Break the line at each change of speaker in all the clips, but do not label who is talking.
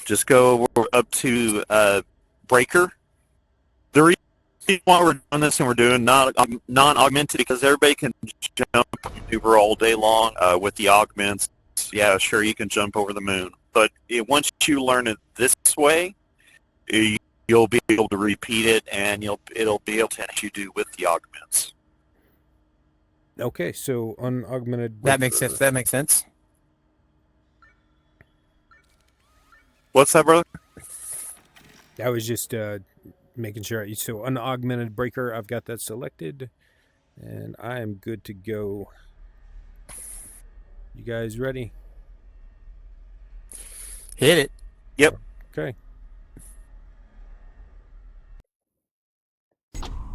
Just go up to breaker. The reason why we're doing this and we're doing non-augmented because everybody can jump over all day long with the augments. Yeah, sure, you can jump over the moon. But once you learn it this way, you'll be able to repeat it, and it'll be able to let you do with the augments.
Okay, so unaugmented.
That makes sense. That makes sense.
What's that, brother?
I was just making sure. So unaugmented breaker, I've got that selected, and I am good to go. You guys ready?
Hit it.
Yep.
Okay.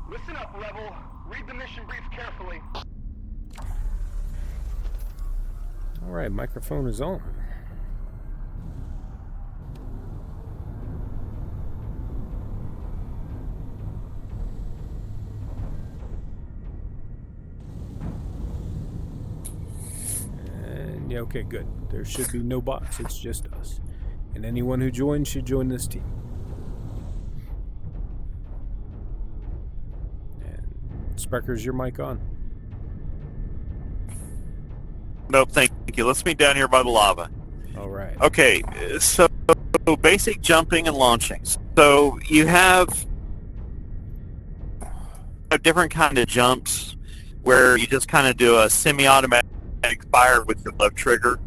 Listen up, Rebel. Read the mission brief carefully.
All right, microphone is on. And yeah, okay, good. There should be no bots. It's just us. And anyone who joins should join this team. And Speckers, your mic on.
Nope, thank you. Let's meet down here by the lava.
All right.
Okay, so basic jumping and launching. So you have a different kind of jumps where you just kind of do a semi-automatic fire with the left trigger,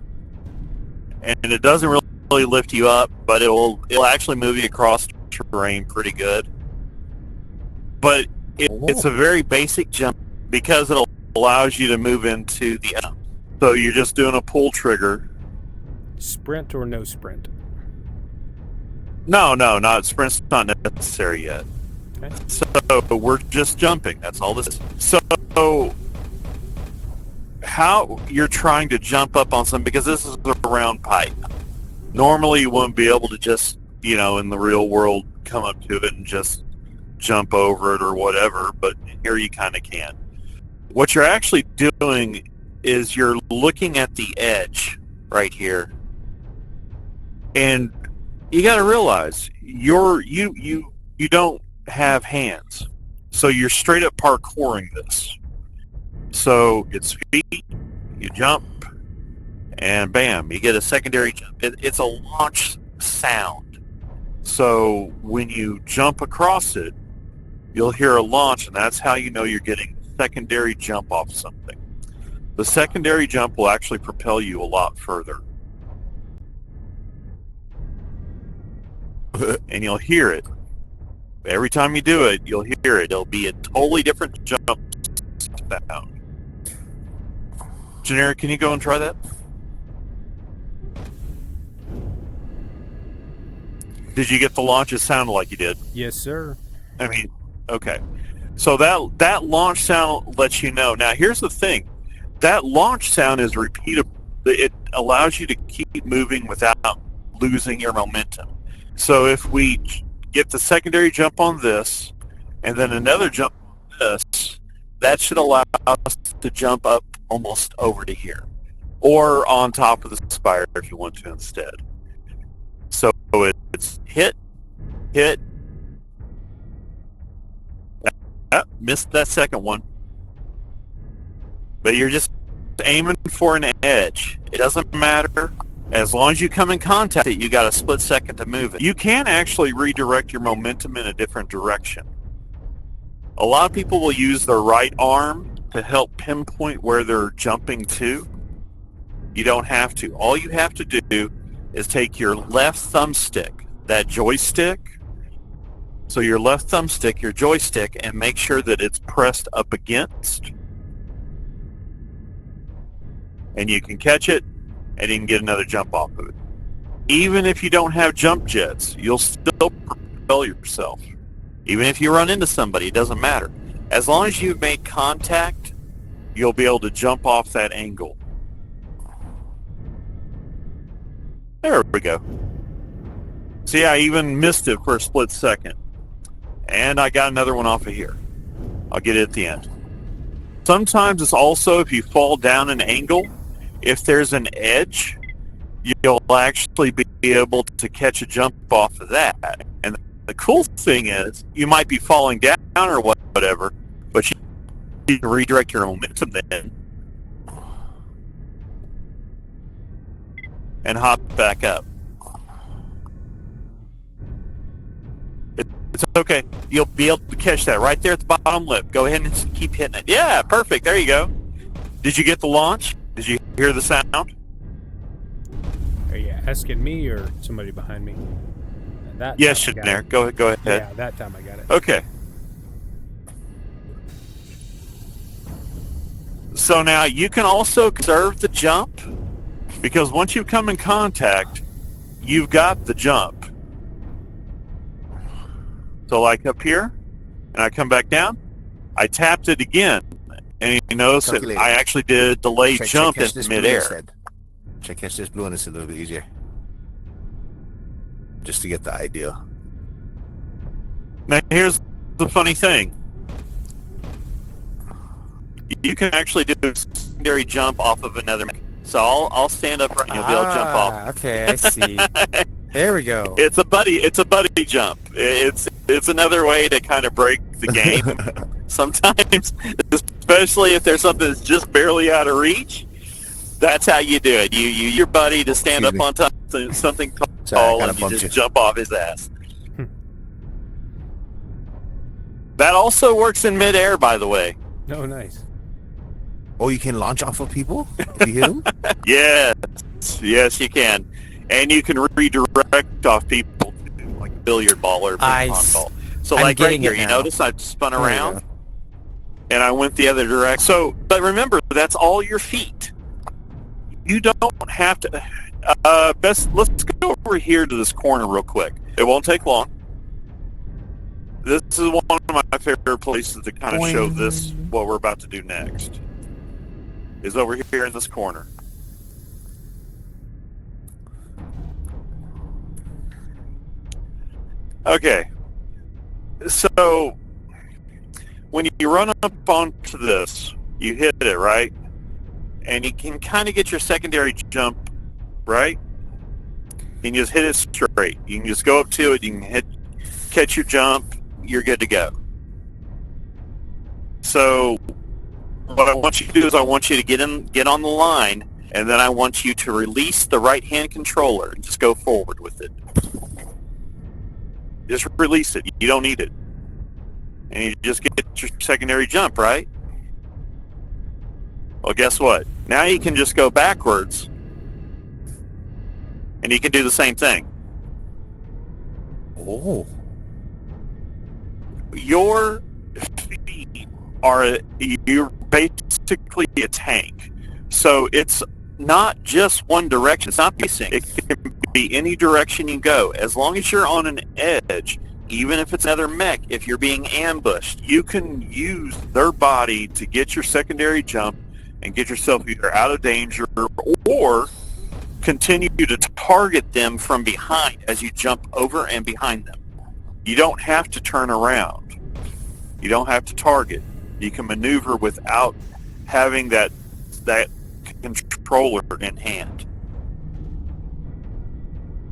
and it doesn't really lift you up, but it'll actually move you across terrain pretty good. But it's a very basic jump because it allows you to move into the end. So you're just doing a pull trigger.
Sprint or no sprint?
No, not sprint's not necessary yet.
Okay.
So we're just jumping. That's all this is. So how you're trying to jump up on something, because this is a round pipe. Normally you wouldn't be able to just, in the real world, come up to it and just jump over it or whatever, but here you kind of can. What you're actually doing is you're looking at the edge right here, and you got to realize you don't have hands, so you're straight up parkouring this. So it's feet, you jump, and bam, you get a secondary jump. It's a launch sound, so when you jump across it, you'll hear a launch, and that's how you know you're getting a secondary jump off something. The secondary jump will actually propel you a lot further. And you'll hear it. Every time you do it, you'll hear it. It'll be a totally different jump sound. Generic, can you go and try that? Did you get the launch? It sounded like you did.
Yes, sir.
I mean, okay. So that launch sound lets you know. Now, here's the thing. That launch sound is repeatable. It allows you to keep moving without losing your momentum. So if we get the secondary jump on this, and then another jump on this, that should allow us to jump up almost over to here. Or on top of the spire if you want to instead. So it's hit. Missed that second one. But you're just aiming for an edge. It doesn't matter. As long as you come in contact with it, you got a split second to move it. You can actually redirect your momentum in a different direction. A lot of people will use their right arm to help pinpoint where they're jumping to. You don't have to. All you have to do is take your left thumbstick, that joystick, so your left thumbstick, your joystick, and make sure that it's pressed up against. And you can catch it, and you can get another jump off of it. Even if you don't have jump jets, you'll still propel yourself. Even if you run into somebody, it doesn't matter. As long as you've made contact, you'll be able to jump off that angle. There we go. See, I even missed it for a split second. And I got another one off of here. I'll get it at the end. Sometimes it's also, if you fall down an angle, if there's an edge, you'll actually be able to catch a jump off of that. And the cool thing is, you might be falling down or whatever, but you can redirect your momentum then and hop back up. It's okay. You'll be able to catch that right there at the bottom lip. Go ahead and keep hitting it. Yeah, perfect. There you go. Did you get the launch? Did you hear the sound?
Are you asking me or somebody behind me? That
Yes,
time I got
there.
it.
Go ahead.
Yeah, that time I got it.
Okay. So now you can also conserve the jump, because once you come in contact, you've got the jump. So like up here, and I come back down, I tapped it again, and you notice that
Calculator.
I actually did a delayed jump
catch
in
this blue on
midair.
this head. Check catch this blue on this a little bit easier. Just to get the idea.
Now here's the funny thing. You can actually do a secondary jump off of another mech. So I'll stand up right and you'll be able to jump off.
Okay, I see. There we go.
It's a buddy jump. It's another way to kind of break the game. Sometimes, especially if there's something that's just barely out of reach, that's how you do it. You your buddy to stand
Excuse
up on top of something
Sorry, I
tall
kinda
and you
bumped
just
you.
jump off his ass. That also works in midair, by the way.
Oh, nice.
Oh, you can launch off of people if you hit them?
Yes, you can, and you can redirect off people like a billiard ball or a ping pong ball. So
I'm
like right
getting
here,
it
you
now.
notice I spun
There you
around
go.
and I went the other direction. So, but remember, that's all your feet. You don't have to. Let's go over here to this corner real quick. It won't take long. This is one of my favorite places to kind of show this, what we're about to do next. Is over here in this corner. Okay. So, when you run up onto this, you hit it, right? And you can kind of get your secondary jump, right? And you just hit it straight. You can just go up to it, you can catch your jump, you're good to go. So, what I want you to do is I want you to get on the line, and then I want you to release the right-hand controller and just go forward with it. Just release it. You don't need it. And you just get your secondary jump, right? Well, guess what? Now you can just go backwards, and you can do the same thing.
Oh.
Your feet you're basically a tank. So it's not just one direction. It's not facing. It can be any direction you go. As long as you're on an edge, even if it's another mech, if you're being ambushed, you can use their body to get your secondary jump and get yourself either out of danger or continue to target them from behind as you jump over and behind them. You don't have to turn around. You don't have to target. You can maneuver without having that controller in hand.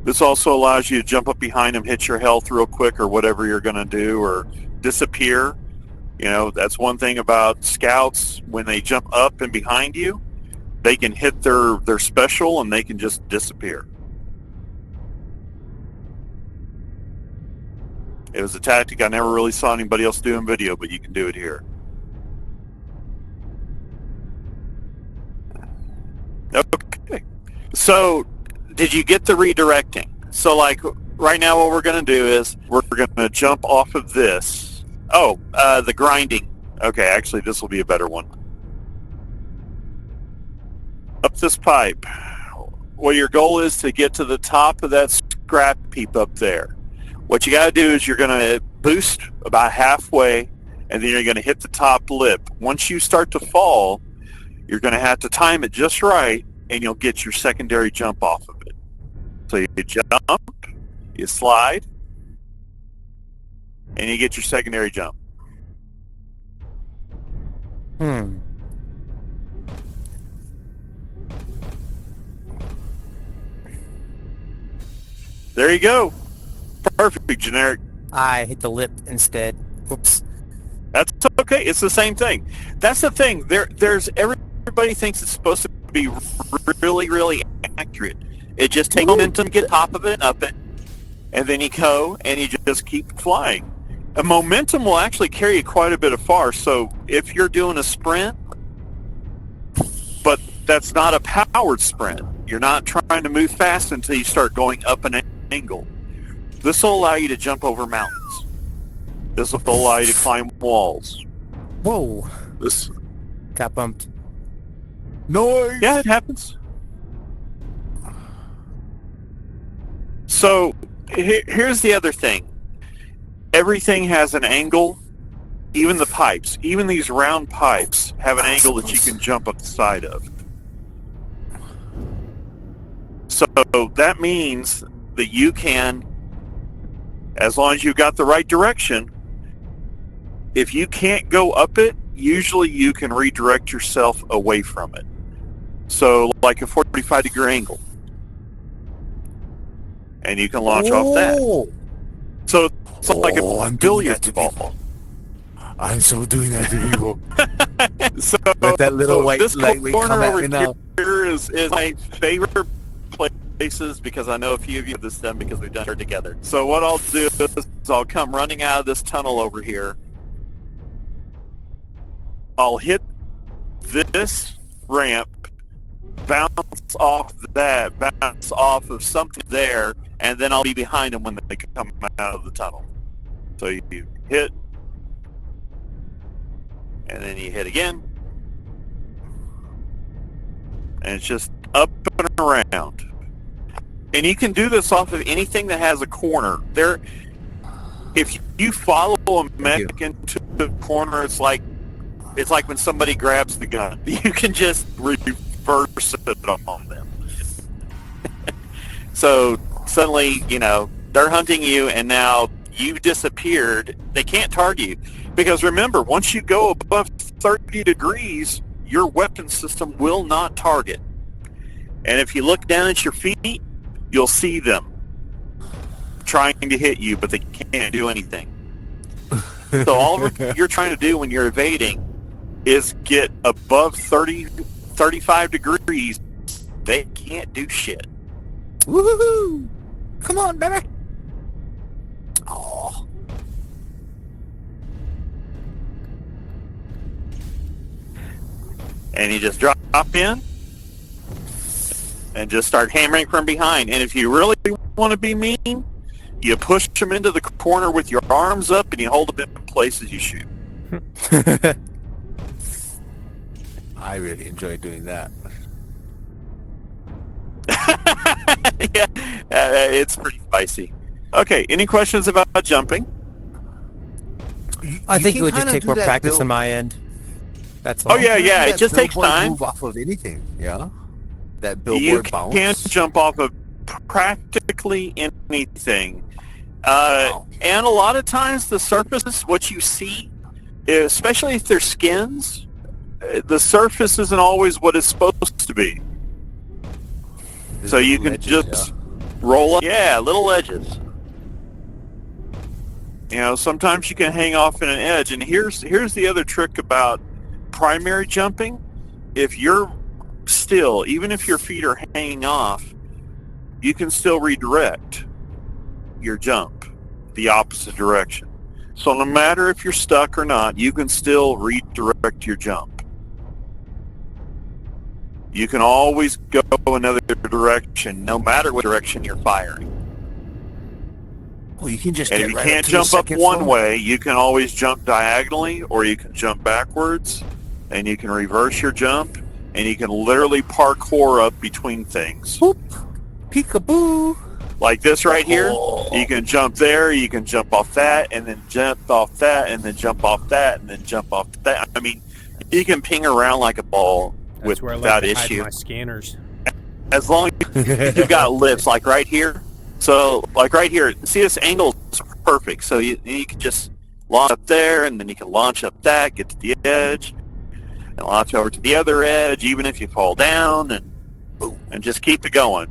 This also allows you to jump up behind them, hit your health real quick or whatever you're going to do, or disappear. You know, that's one thing about scouts. When they jump up and behind you, they can hit their special and they can just disappear. It was a tactic I never really saw anybody else do in video, but you can do it here. Okay. So, did you get the redirecting? So, like, right now what we're going to do is we're going to jump off of this. Oh, the grinding. Okay, actually, this will be a better one. Up this pipe. Well, your goal is to get to the top of that scrap heap up there. What you got to do is you're going to boost about halfway, and then you're going to hit the top lip. Once you start to fall, you're going to have to time it just right, and you'll get your secondary jump off of it. So you jump, you slide, and you get your secondary jump. There you go. Perfect, generic.
I hit the lip instead. Whoops.
That's okay. It's the same thing. That's the thing. There's everybody thinks it's supposed to be really, really accurate. It just takes momentum to get top of it and up it, and then you go and you just keep flying. And momentum will actually carry you quite a bit of far. So if you're doing a sprint, but that's not a powered sprint, you're not trying to move fast until you start going up an angle. This will allow you to jump over mountains. This will allow you to climb walls.
Whoa.
This,
Got bumped.
Noise.
yeah, it happens. So here's the other thing. Everything has an angle. Even the pipes, even these round pipes, have an angle that you can jump up the side of. So that means that you can, as long as you've got the right direction, if you can't go up it, usually you can redirect yourself away from it. So like a 45-degree angle. And you can launch off that. So it's like a
I'm doing
billiards
that to
ball.
people. I'm so doing that to people.
So
Let that little white
this
lightweight
corner
come at
over
me now.
here is my favorite places because I know a few of you have this done because we've done it together. So what I'll do is I'll come running out of this tunnel over here. I'll hit this ramp, bounce off that, bounce off of something there, and then I'll be behind them when they come out of the tunnel. So you hit, and then you hit again, and it's just up and around. And you can do this off of anything that has a corner. There, if you follow a mech into the corner, it's like when somebody grabs the gun. You can just reverse it on them. So suddenly, they're hunting you, and now you've disappeared. They can't target you. Because remember, once you go above 30 degrees, your weapon system will not target. And if you look down at your feet, you'll see them trying to hit you, but they can't do anything. So all you're trying to do when you're evading is get above 35 degrees. They can't do shit.
Woohoo! Come on, baby. Oh.
And you just drop in and just start hammering from behind. And if you really want to be mean, you push them into the corner with your arms up and you hold them in place as you shoot.
I really enjoy doing that.
Yeah, it's pretty spicy. Okay, any questions about jumping?
I think it
can
would just
kinda
take
do
more
that
practice
build-
on my end. That's all.
Oh yeah,
You can do
it
that
just takes
billboard
time.
Move off of anything, yeah. That
You
billboard bounce.
can jump off of practically anything.
Wow.
And a lot of times the surface, what you see, especially if they're skins, the surface isn't always what it's supposed to be.
There's
So you
little
can
ledges,
just roll up. Yeah, little edges. Sometimes you can hang off in an edge. And here's the other trick about primary jumping. If you're still, even if your feet are hanging off, you can still redirect your jump the opposite direction. So no matter if you're stuck or not, you can still redirect your jump. You can always go another direction, no matter what direction you're firing.
Oh, you can just
And
get
if you
right
can't
to the
jump up
second
one
floor.
way, you can always jump diagonally, or you can jump backwards, and you can reverse your jump, and you can literally parkour up between things.
Whoop. Peekaboo.
Like this right here, you can jump there, you can jump off that, and then jump off that, and then jump off that, and then jump off that. I mean, you can ping around like a ball
That's where I
without
like to hide
issue.
my scanners.
As long as you've got lifts, like right here. So, like right here, see this angle is perfect. So you can just launch up there, and then you can launch up that, get to the edge, and launch over to the other edge, even if you fall down, and just keep it going.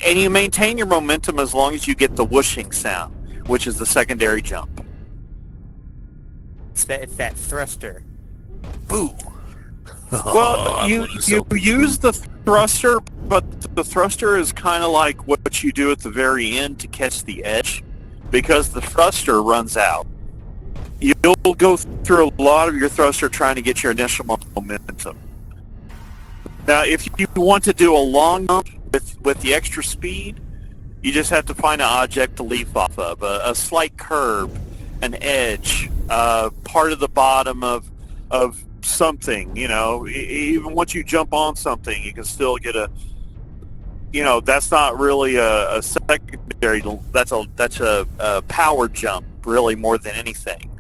and you maintain your momentum as long as you get the whooshing sound, which is the secondary jump.
It's that thruster.
Boo.
Well, you use the thruster, but the thruster is kind of like what you do at the very end to catch the edge, because the thruster runs out. You'll go through a lot of your thruster trying to get your initial momentum. Now, if you want to do a long jump with the extra speed, you just have to find an object to leap off of, a slight curb, an edge, part of the bottom of something. Even once you jump on something, you can still get a. That's not really a secondary. That's a power jump, really, more than anything.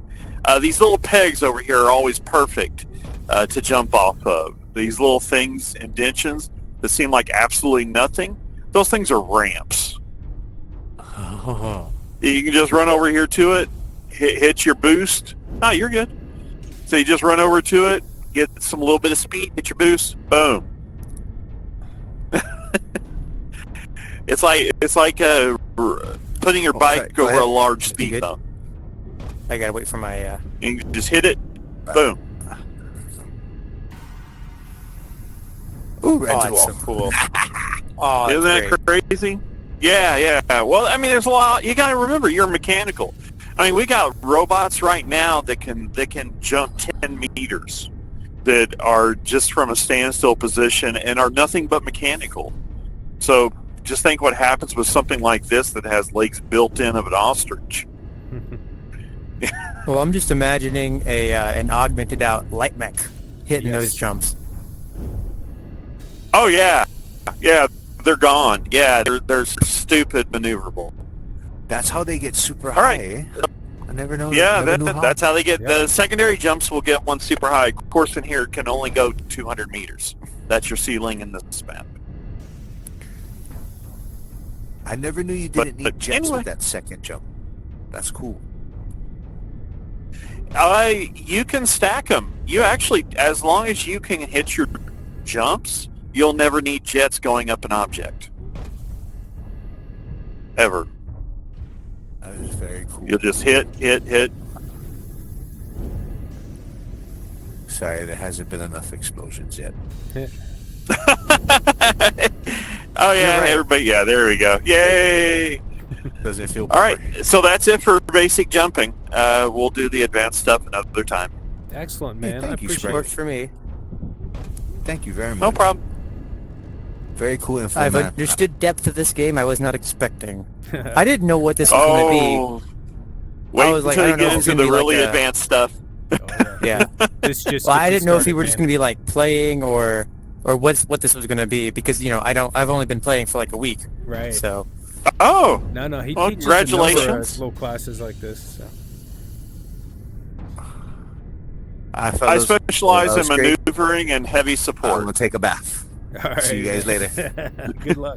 These little pegs over here are always perfect to jump off of. These little things, indentions, that seem like absolutely nothing. Those things are ramps. You can just run over here to it, hit your boost. No, you're good. So you just run over to it, get a little bit of speed, hit your boost, boom. It's like putting your bike
go
over
ahead.
a large
You
speed
good?
bump.
I gotta wait for my.
And you just hit it, boom.
Ooh,
Oh,
red
that's
wall.
so cool. Oh,
Isn't
that's
that
great.
crazy? Yeah. Well, I mean, there's a lot. You got to remember, you're mechanical. I mean, we got robots right now that can jump 10 meters, that are just from a standstill position and are nothing but mechanical. So just think what happens with something like this that has legs built in of an ostrich.
Well, I'm just imagining an augmented out light mech hitting
Yes.
those jumps.
Oh yeah, they're gone. Yeah, they're stupid maneuverable.
That's how they get super
All
high.
right.
Eh? I never know.
Yeah,
never knew how.
that's how they get
Yeah.
the secondary jumps. Will get one super high. Of course, in here it can only go 200 meters. That's your ceiling in this map.
I never knew you
But-
didn't need
but
jets
anyway.
with that second jump. That's cool.
You can stack them. You actually, as long as you can hit your jumps, you'll never need jets going up an object. Ever.
That is very cool.
You'll just hit.
Sorry, there hasn't been enough explosions yet.
Oh yeah,
right.
everybody. Yeah, there we go. Yay!
Does it feel
All right, so that's it for basic jumping. We'll do the advanced stuff another time.
Excellent,
Hey,
man.
thank
I
you,
appreciate
Sprite.
it.
Works for me.
Thank you very much.
No problem.
Very cool info.
I've
man.
understood depth of this game I was not expecting. I didn't know what this was going to be.
Oh, wait
was like,
until
I
you
don't know
get
if it's
into
gonna
the
be
really
like a-
advanced stuff.
Oh, yeah.
Yeah.
This just
Well, I
gets
didn't know if
started,
we were just
man.
going to be like playing or what this was going to be, because I've only been playing for like a week.
Right.
So
Oh,
No, he
Well,
teaches a number of
congratulations.
little classes like this. So.
I specialize in
great.
maneuvering and heavy
I'm
support.
gonna take a bath.
All right.
See you guys later.
Good luck.